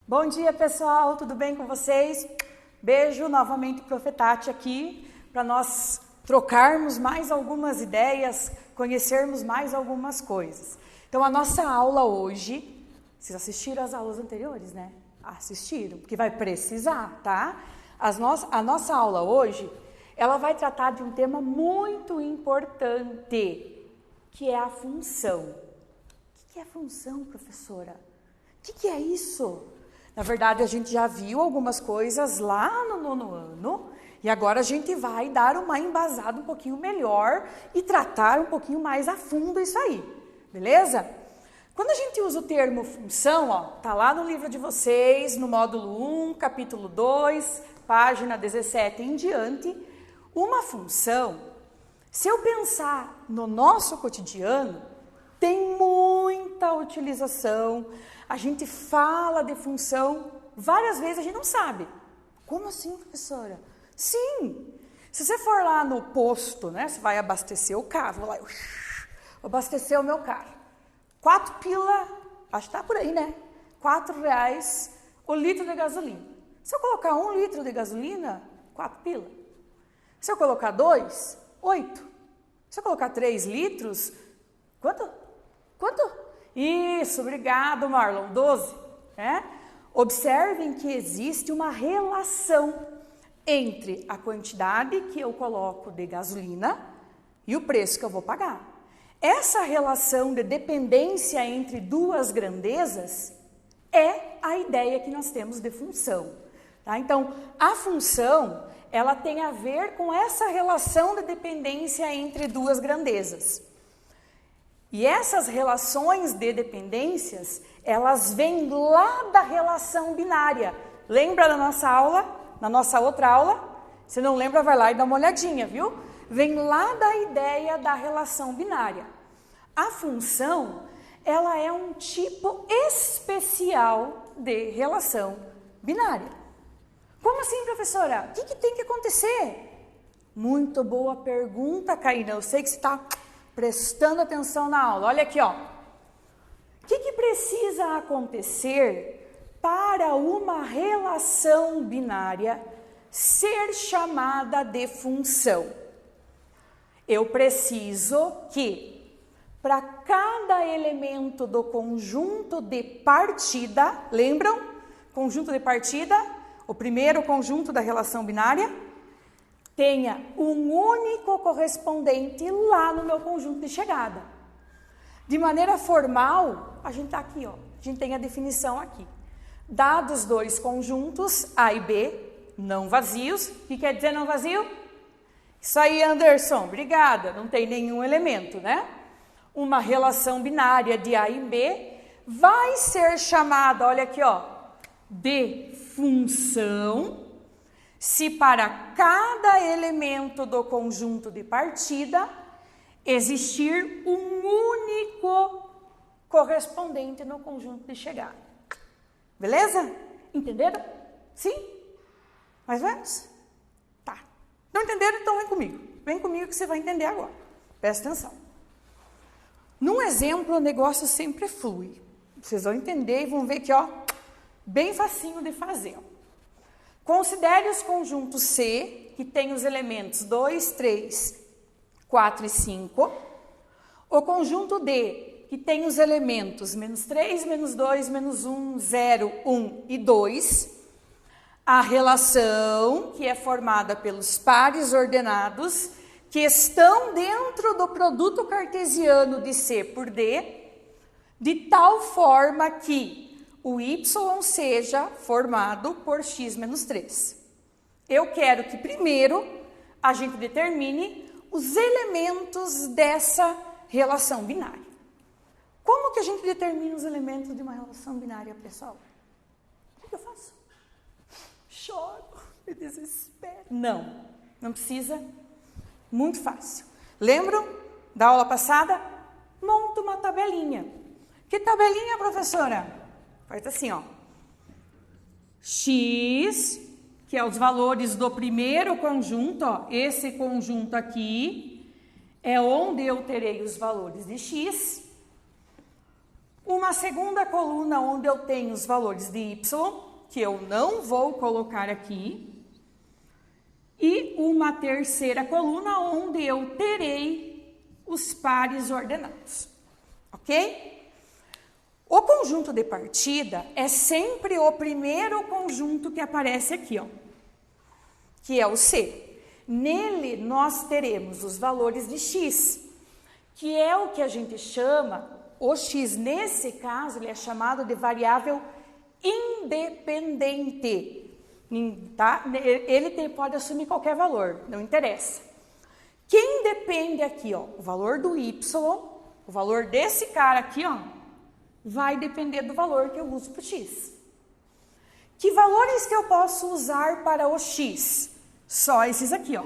Bom dia, pessoal, tudo bem com vocês? Beijo novamente, Profetati, aqui, para nós trocarmos mais algumas ideias, conhecermos mais algumas coisas. Então, a nossa aula hoje, vocês assistiram às aulas anteriores, né? Assistiram, porque vai precisar, tá? A nossa aula hoje, ela vai tratar de um tema muito importante, que é a função. O que é a função, professora? O que é isso? Na verdade, a gente já viu algumas coisas lá no nono ano e agora a gente vai dar uma embasada um pouquinho melhor e tratar um pouquinho mais a fundo isso aí, beleza? Quando a gente usa o termo função, ó, tá lá no livro de vocês, no módulo 1, capítulo 2, página 17 em diante, uma função, se eu pensar no nosso cotidiano, tem muita utilização. A gente fala de função, várias vezes a gente não sabe. Como assim, professora? Sim! Se você for lá no posto, né, você vai abastecer o carro, vou lá, abastecer o meu carro. 4 pila, acho que tá por aí, né? R$4 o litro de gasolina. Se eu colocar 1 litro de gasolina, 4 pila. Se eu colocar 2, 8. Se eu colocar 3 litros, quanto? Isso, obrigado, Marlon, 12. Né? Observem que existe uma relação entre a quantidade que eu coloco de gasolina e o preço que eu vou pagar. Essa relação de dependência entre duas grandezas é a ideia que nós temos de função. Tá? Então, a função, ela tem a ver com essa relação de dependência entre duas grandezas. E essas relações de dependências, elas vêm lá da relação binária. Lembra da nossa aula? Na nossa outra aula? Se não lembra, vai lá e dá uma olhadinha, viu? Vem lá da ideia da relação binária. A função, ela é um tipo especial de relação binária. Como assim, professora? O que tem que acontecer? Muito boa pergunta, Caína. Eu sei que você está prestando atenção na aula. Olha aqui, ó. O que precisa acontecer para uma relação binária ser chamada de função? Eu preciso que, para cada elemento do conjunto de partida, lembram? Conjunto de partida, o primeiro conjunto da relação binária, tenha um único correspondente lá no meu conjunto de chegada. De maneira formal, a gente está aqui, ó. A gente tem a definição aqui. Dados dois conjuntos, A e B, não vazios. O que quer dizer não vazio? Isso aí, Anderson, obrigada. Não tem nenhum elemento, né? Uma relação binária de A e B vai ser chamada, olha aqui, ó, de função, se para cada elemento do conjunto de partida existir um único correspondente no conjunto de chegada. Beleza? Entenderam? Sim? Mais ou menos? Tá. Não entenderam? Então vem comigo. Vem comigo que você vai entender agora. Presta atenção. Num exemplo, o negócio sempre flui. Vocês vão entender e vão ver que, ó, bem facinho de fazer. Considere os conjuntos C, que tem os elementos 2, 3, 4 e 5. O conjunto D, que tem os elementos menos 3, menos 2, menos 1, 0, 1 e 2. A relação, que é formada pelos pares ordenados, que estão dentro do produto cartesiano de C por D, de tal forma que o y seja formado por x menos 3. Eu quero que primeiro a gente determine os elementos dessa relação binária. Como que a gente determina os elementos de uma relação binária, pessoal? O que eu faço? Choro, me desespero. Não precisa. Muito fácil. Lembram da aula passada? Monta uma tabelinha. Que tabelinha, professora? Faz assim, ó. X, que é os valores do primeiro conjunto, ó. Esse conjunto aqui é onde eu terei os valores de x. uma segunda coluna onde eu tenho os valores de y, que eu não vou colocar aqui, e uma terceira coluna onde eu terei os pares ordenados, ok? O conjunto de partida é sempre o primeiro conjunto que aparece aqui, ó, que é o C. Nele, nós teremos os valores de x, que é o que a gente chama, o x, nesse caso, ele é chamado de variável independente, tá? Ele pode assumir qualquer valor, não interessa. Quem depende aqui, ó, o valor do y, o valor desse cara aqui, ó, vai depender do valor que eu uso para o x. Que valores que eu posso usar para o x? Só esses aqui, ó.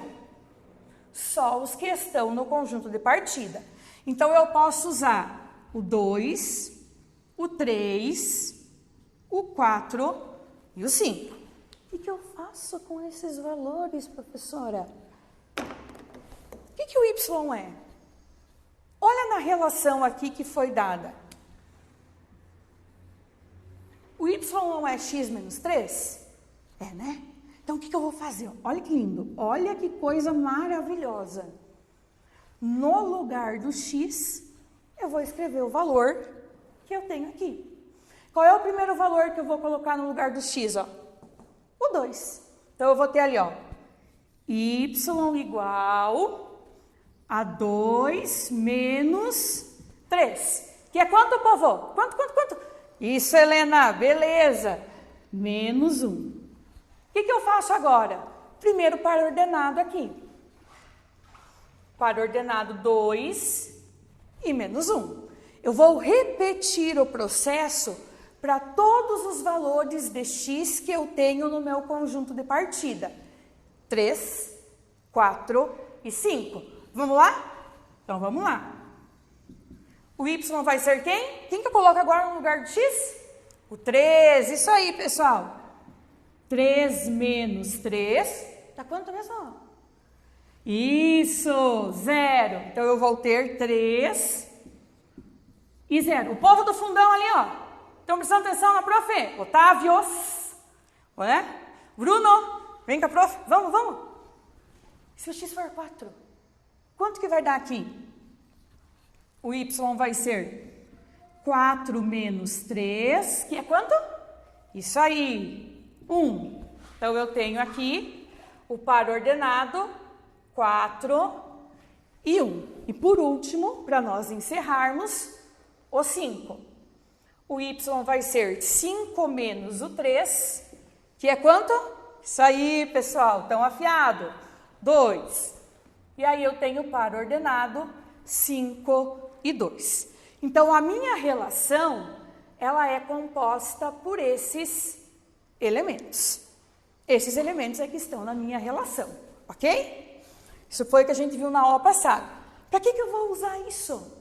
Só os que estão no conjunto de partida. Então, eu posso usar o 2, o 3, o 4 e o 5. O que eu faço com esses valores, professora? O que o y é? Olha na relação aqui que foi dada. O y é x menos 3? É, né? Então, o que eu vou fazer? Olha que lindo. Olha que coisa maravilhosa. No lugar do x, eu vou escrever o valor que eu tenho aqui. Qual é o primeiro valor que eu vou colocar no lugar do x? Ó? O 2. Então, eu vou ter ali, ó, y igual a 2 menos 3. Que é quanto, povo? Quanto? Isso, Helena, beleza. Menos 1. O que eu faço agora? Primeiro par ordenado aqui. Par ordenado 2 e menos 1. Eu vou repetir o processo para todos os valores de x que eu tenho no meu conjunto de partida. 3, 4 e 5. Vamos lá? Então, vamos lá. O y vai ser quem? Quem que eu coloco agora no lugar do x? O 3. Isso aí, pessoal. 3 menos 3, dá quanto mesmo? Isso, 0. Então, eu vou ter 3 e 0. O povo do fundão ali, ó. Estão prestando atenção na prof? Otávios. Né? Bruno, vem cá, prof. Vamos. Se o x for 4, quanto que vai dar aqui? O y vai ser 4 menos 3, que é quanto? Isso aí. 1. Então, eu tenho aqui o par ordenado 4 e 1. E por último, para nós encerrarmos, o 5. O y vai ser 5 menos o 3, que é quanto? Isso aí, pessoal, tão afiado. 2. E aí eu tenho o par ordenado 5 e 2. Então, a minha relação, ela é composta por esses elementos. Esses elementos é que estão na minha relação, ok? Isso foi o que a gente viu na aula passada. Para que eu vou usar isso?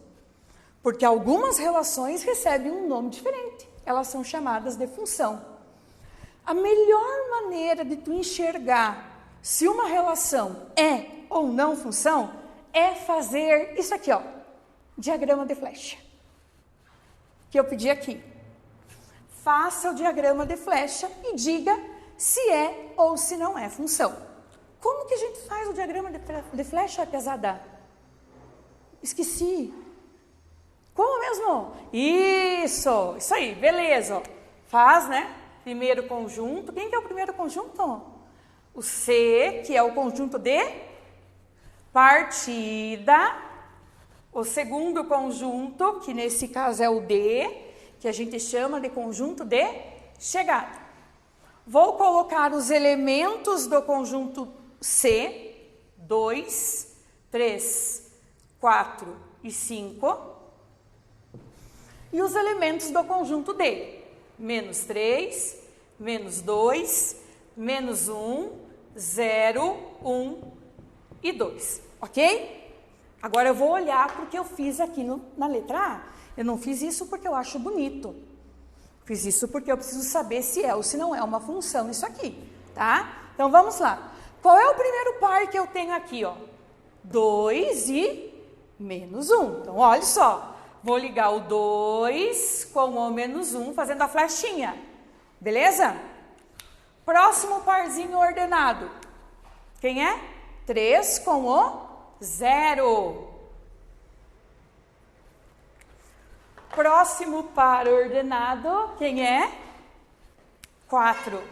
Porque algumas relações recebem um nome diferente. Elas são chamadas de função. A melhor maneira de tu enxergar se uma relação é ou não função é fazer isso aqui, ó, diagrama de flecha. Que eu pedi aqui. Faça o diagrama de flecha e diga se é ou se não é função. Como que a gente faz o diagrama de flecha, pesada? Esqueci. Como mesmo? Isso aí, beleza. Faz, né? Primeiro conjunto. Quem que é o primeiro conjunto? O C, que é o conjunto de partida. O segundo conjunto, que nesse caso é o D, que a gente chama de conjunto de chegada. Vou colocar os elementos do conjunto C, 2, 3, 4 e 5. E os elementos do conjunto D, menos 3, menos 2, menos 1, 0, 1 e 2, ok? Agora eu vou olhar para o que eu fiz aqui na letra A. Eu não fiz isso porque eu acho bonito. Fiz isso porque eu preciso saber se é ou se não é uma função isso aqui, tá? Então, vamos lá. Qual é o primeiro par que eu tenho aqui, ó? 2 e menos 1. Então, olha só. vou ligar o 2 com o menos 1, fazendo a flechinha. Beleza? Próximo parzinho ordenado. Quem é? 3 com o 0. Próximo par ordenado, quem é? 4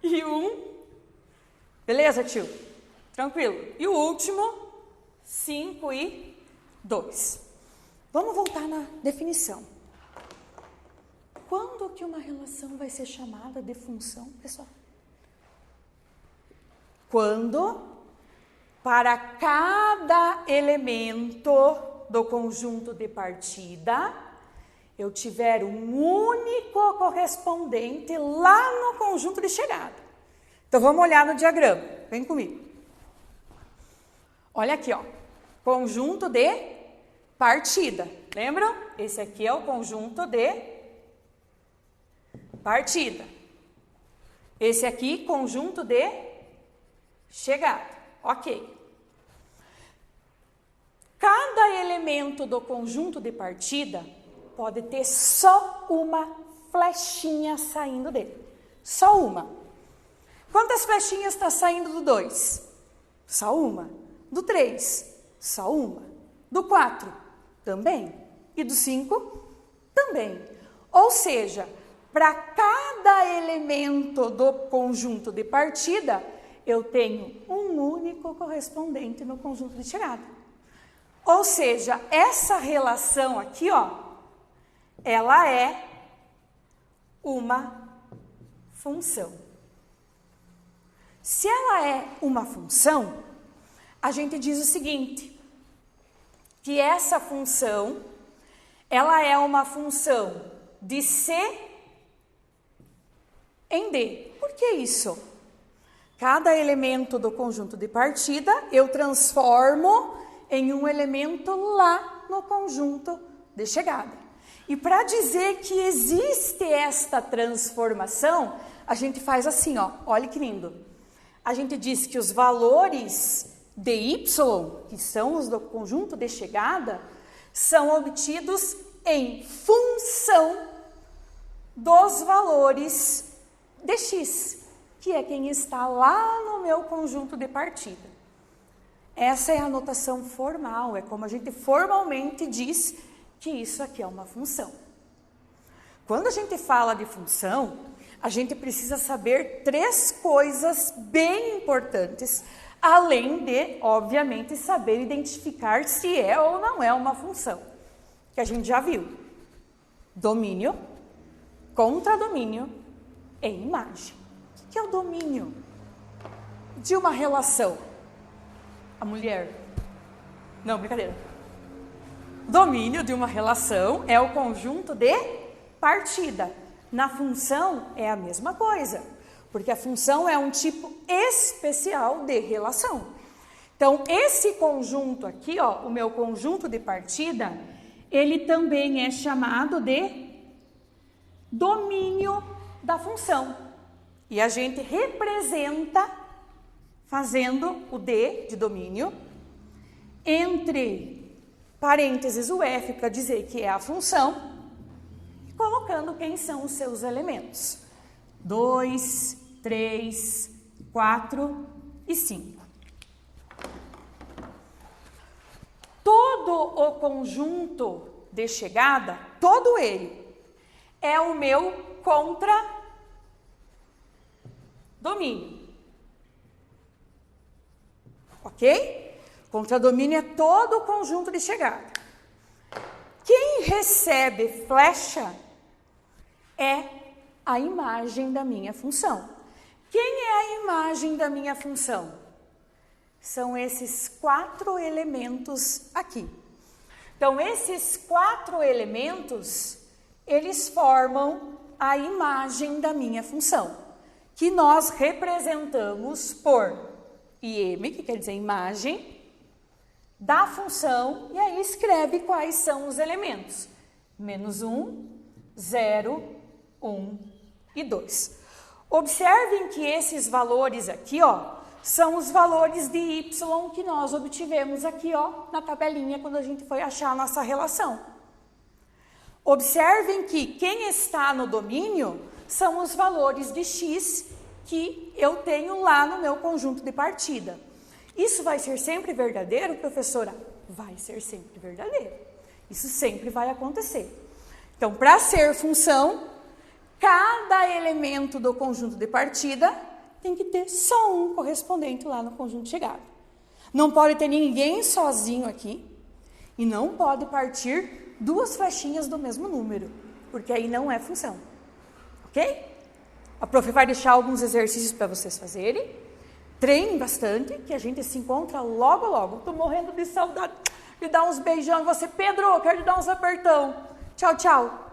e 1. Beleza, tio? Tranquilo. E o último, 5 e 2. Vamos voltar na definição. Quando que uma relação vai ser chamada de função, pessoal? Quando, para cada elemento do conjunto de partida, eu tiver um único correspondente lá no conjunto de chegada. Então, vamos olhar no diagrama. Vem comigo. Olha aqui, ó. Conjunto de partida. Lembram? Esse aqui é o conjunto de partida. Esse aqui, conjunto de chegada. Ok. Cada elemento do conjunto de partida pode ter só uma flechinha saindo dele. Só uma. Quantas flechinhas está saindo do 2? Só uma. Do 3? Só uma. Do 4? Também. E do 5? Também. Ou seja, para cada elemento do conjunto de partida, eu tenho um único correspondente no conjunto de chegada. Ou seja, essa relação aqui, ó, ela é uma função. Se ela é uma função, a gente diz o seguinte, que essa função, ela é uma função de C em D. Por que isso? Cada elemento do conjunto de partida, eu transformo em um elemento lá no conjunto de chegada. E para dizer que existe esta transformação, a gente faz assim, ó, olha que lindo. A gente diz que os valores de Y, que são os do conjunto de chegada, são obtidos em função dos valores de X, que é quem está lá no meu conjunto de partida. Essa é a notação formal, é como a gente formalmente diz que isso aqui é uma função. Quando a gente fala de função, a gente precisa saber 3 coisas bem importantes, além de, obviamente, saber identificar se é ou não é uma função, que a gente já viu. Domínio, contradomínio e imagem. O que é o domínio de uma relação? A mulher. Não, brincadeira. Domínio de uma relação é o conjunto de partida. Na função é a mesma coisa, porque a função é um tipo especial de relação. Então, esse conjunto aqui, ó, o meu conjunto de partida, ele também é chamado de domínio da função. E a gente representa fazendo o D de domínio, entre parênteses o F para dizer que é a função, e colocando quem são os seus elementos. 2, 3, 4 e 5. Todo o conjunto de chegada, todo ele, é o meu contradomínio. Ok? Contradomínio é todo o conjunto de chegada. Quem recebe flecha é a imagem da minha função. Quem é a imagem da minha função? São esses 4 elementos aqui. Então, esses 4 elementos, eles formam a imagem da minha função, que nós representamos por IM, que quer dizer imagem, da função, e aí escreve quais são os elementos. -1, 0, 1 e 2. Observem que esses valores aqui, ó, são os valores de Y que nós obtivemos aqui, ó, na tabelinha, quando a gente foi achar a nossa relação. Observem que quem está no domínio são os valores de x que eu tenho lá no meu conjunto de partida. Isso vai ser sempre verdadeiro, professora? Vai ser sempre verdadeiro. Isso sempre vai acontecer. Então, para ser função, cada elemento do conjunto de partida tem que ter só um correspondente lá no conjunto de chegada. Não pode ter ninguém sozinho aqui e não pode partir duas flechinhas do mesmo número, porque aí não é função. Ok? A prof vai deixar alguns exercícios para vocês fazerem. Treinem bastante, que a gente se encontra logo, logo. Estou morrendo de saudade de dar uns beijão em você. Pedro, quero te dar uns apertão. Tchau, tchau.